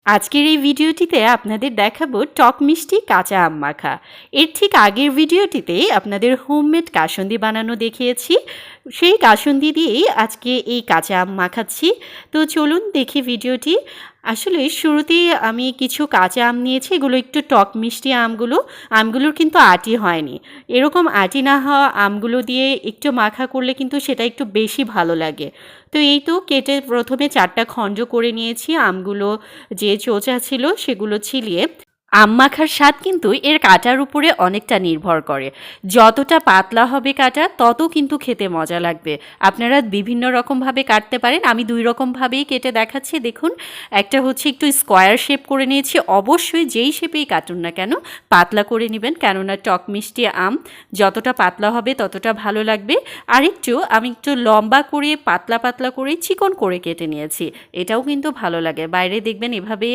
আজকের এই ভিডিওটিতে আপনাদের দেখাবো টক মিষ্টি কাঁচা আম মাখা। এর ঠিক আগের ভিডিওটিতে আপনাদের হোমমেড কাসুন্দি বানানো দেখিয়েছি। সেই কাসুন্দি দিয়েই আজকে এই কাঁচা আম মাখাচ্ছি। তো চলুন দেখি ভিডিওটি। আসলে শুরুতেই আমি কিছু কাঁচা আম নিয়েছি, এগুলো একটু টক মিষ্টি আমগুলোর কিন্তু আটি হয়নি। এরকম আটি না হওয়া আমগুলো দিয়ে একটু মাখা করলে কিন্তু সেটা একটু বেশি ভালো লাগে। তো এই তো কেটে প্রথমে 4টা খণ্ড করে নিয়েছি। আমগুলো যে চোচা ছিল সেগুলো ছিলিয়ে। আম মাখার স্বাদ কিন্তু এর কাটার উপরে অনেকটা নির্ভর করে। যতটা পাতলা হবে কাটা তত কিন্তু খেতে মজা লাগবে। আপনারা বিভিন্ন রকমভাবে কাটতে পারেন, আমি 2 রকমভাবেই কেটে দেখাচ্ছি। দেখুন, একটা হচ্ছে একটু স্কোয়ার শেপ করে নিয়েছি। অবশ্যই যেই শেপেই কাটুন না কেন পাতলা করে নেবেন, কেননা টক মিষ্টি আম যতটা পাতলা হবে ততটা ভালো লাগবে। আমি একটু লম্বা করে পাতলা পাতলা করে চিকন করে কেটে নিয়েছি, এটাও কিন্তু ভালো লাগে। বাইরে দেখবেন এভাবেই